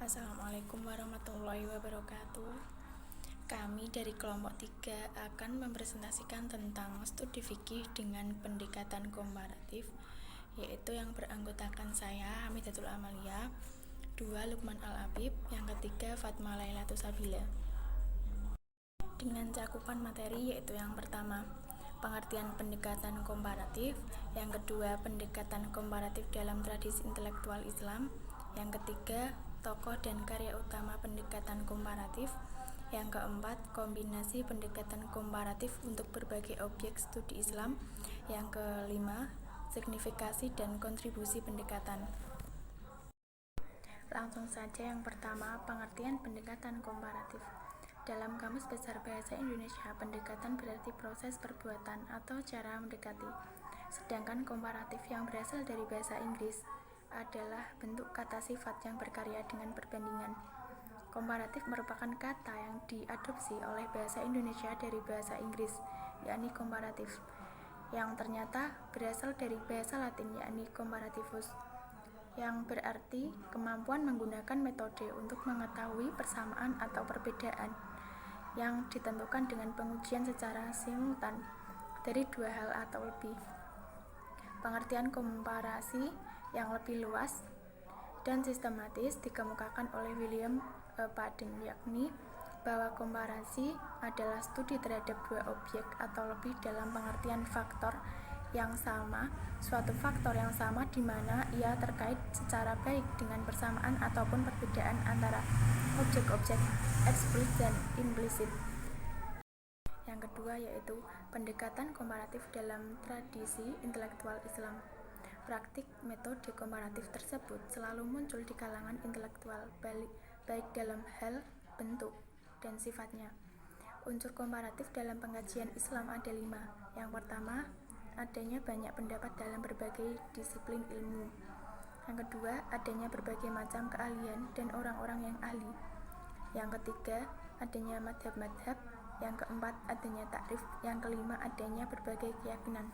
Assalamualaikum warahmatullahi wabarakatuh. Kami dari kelompok 3 akan mempresentasikan tentang studi fikih dengan pendekatan komparatif, yaitu yang beranggotakan saya, Hamidatul Amalia, 2 Lukman Al-Habib, yang ketiga Fatma Lailatul Sabila. Dengan cakupan materi yaitu yang pertama, pengertian pendekatan komparatif, yang kedua, pendekatan komparatif dalam tradisi intelektual Islam, yang ketiga, tokoh dan karya utama pendekatan komparatif, yang keempat, kombinasi pendekatan komparatif untuk berbagai objek studi Islam, yang kelima, signifikasi dan kontribusi pendekatan. Langsung saja yang pertama, pengertian pendekatan komparatif. Dalam Kamus Besar Bahasa Indonesia, pendekatan berarti proses perbuatan atau cara mendekati. Sedangkan komparatif yang berasal dari bahasa Inggris adalah bentuk kata sifat yang berkarya dengan perbandingan. Komparatif merupakan kata yang diadopsi oleh bahasa Indonesia dari bahasa Inggris, yakni komparatif, yang ternyata berasal dari bahasa Latin, yakni comparativus, yang berarti kemampuan menggunakan metode untuk mengetahui persamaan atau perbedaan yang ditentukan dengan pengujian secara simultan dari dua hal atau lebih. Pengertian komparasi yang lebih luas dan sistematis dikemukakan oleh William Paden, yakni bahwa komparasi adalah studi terhadap dua objek atau lebih dalam pengertian faktor yang sama, suatu faktor yang sama di mana ia terkait secara baik dengan persamaan ataupun perbedaan antara objek-objek eksplisit dan implisit. Yang kedua yaitu pendekatan komparatif dalam tradisi intelektual Islam. Praktik metode komparatif tersebut selalu muncul di kalangan intelektual, baik dalam hal, bentuk, dan sifatnya. Unsur komparatif dalam pengkajian Islam ada 5. Yang pertama, adanya banyak pendapat dalam berbagai disiplin ilmu. Yang kedua, adanya berbagai macam keahlian dan orang-orang yang ahli. Yang ketiga, adanya madhab-madhab. Yang keempat, adanya takrif. Yang kelima, adanya berbagai keyakinan.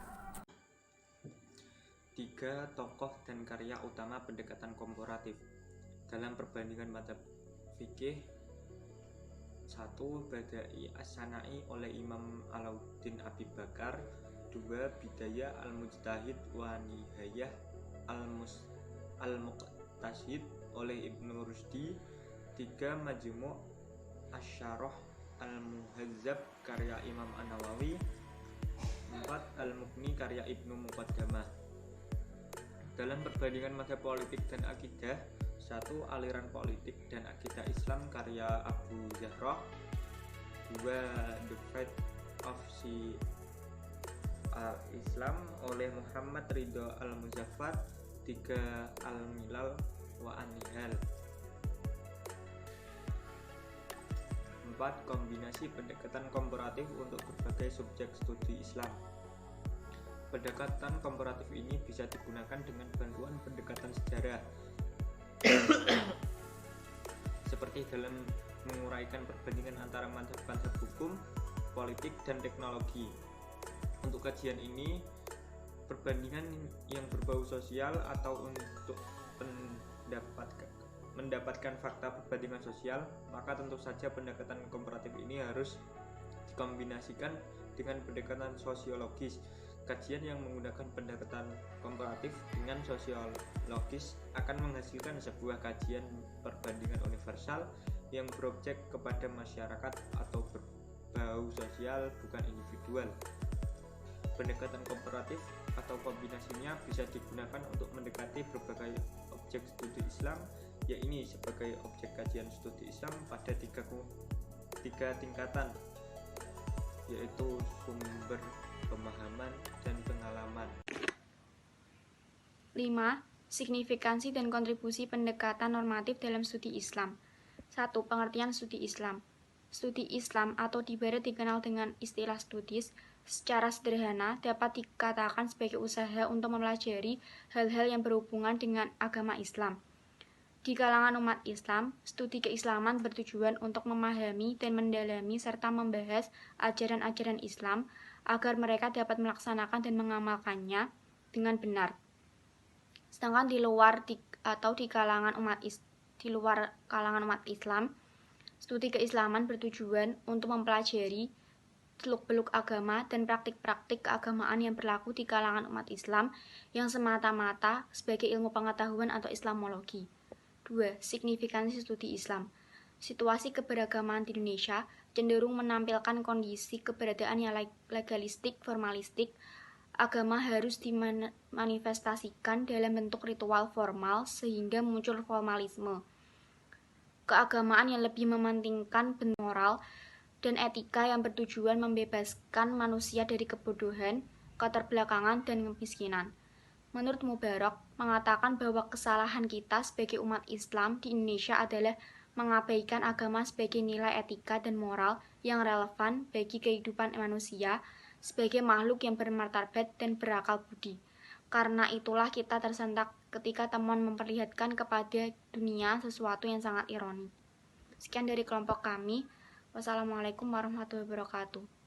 3 tokoh dan karya utama pendekatan komparatif. Dalam perbandingan mazhab fikih, 1. Badai As-Sanai oleh Imam Alauddin Abi Bakar, 2. Bidayah Al-Mujtahid wa Nihayah Al-Muqtasid oleh Ibnu Rusdi, 3. Majmu' Asy-Syarah Al-Muhazzab karya Imam An-Nawawi, 4. Al-Mughni karya Ibnu Muqaddamah. Dalam perbandingan mazhab politik dan akidah, 1. Aliran politik dan akidah Islam karya Abu Zahra, 2. The Faith of Islam oleh Muhammad Ridho Al-Muzaffar, 3. Al-Milal wa An-Nihal. 4. Kombinasi pendekatan komparatif untuk berbagai subjek studi Islam. Pendekatan komparatif ini bisa digunakan dengan bantuan pendekatan sejarah seperti dalam menguraikan perbandingan antara mazhab-mazhab hukum, politik, dan teknologi. Untuk kajian ini, perbandingan yang berbau sosial atau untuk mendapatkan fakta perbandingan sosial, maka tentu saja pendekatan komparatif ini harus dikombinasikan dengan pendekatan sosiologis. Kajian yang menggunakan pendekatan komparatif dengan sosiologis akan menghasilkan sebuah kajian perbandingan universal yang berobjek kepada masyarakat atau berbau sosial, bukan individual. Pendekatan komparatif atau kombinasinya bisa digunakan untuk mendekati berbagai objek studi Islam, yaitu sebagai objek kajian studi Islam pada tiga tingkatan, yaitu sumber, pemahaman, dan pengalaman. 5. Signifikansi dan kontribusi pendekatan normatif dalam studi Islam. 1. Pengertian studi Islam. Studi Islam atau di barat dikenal dengan istilah studis, secara sederhana dapat dikatakan sebagai usaha untuk mempelajari hal-hal yang berhubungan dengan agama Islam. Di kalangan umat Islam, studi keislaman bertujuan untuk memahami dan mendalami serta membahas ajaran-ajaran Islam agar mereka dapat melaksanakan dan mengamalkannya dengan benar. Sedangkan di luar atau di kalangan umat di luar kalangan umat Islam. Studi keislaman bertujuan untuk mempelajari seluk-beluk agama dan praktik-praktik keagamaan yang berlaku di kalangan umat Islam yang semata-mata sebagai ilmu pengetahuan atau Islamologi. 2. Signifikansi studi Islam. Situasi keberagaman di Indonesia cenderung menampilkan kondisi keberadaan yang legalistik, formalistik. Agama harus dimanifestasikan dalam bentuk ritual formal sehingga muncul formalisme. Keagamaan yang lebih mementingkan moral dan etika yang bertujuan membebaskan manusia dari kebodohan, keterbelakangan, dan kemiskinan. Menurut Mubarak, mengatakan bahwa kesalahan kita sebagai umat Islam di Indonesia adalah mengabaikan agama sebagai nilai etika dan moral yang relevan bagi kehidupan manusia sebagai makhluk yang bermartabat dan berakal budi. Karena itulah kita tersentak ketika temuan memperlihatkan kepada dunia sesuatu yang sangat ironi. Sekian dari kelompok kami. Wassalamualaikum warahmatullahi wabarakatuh.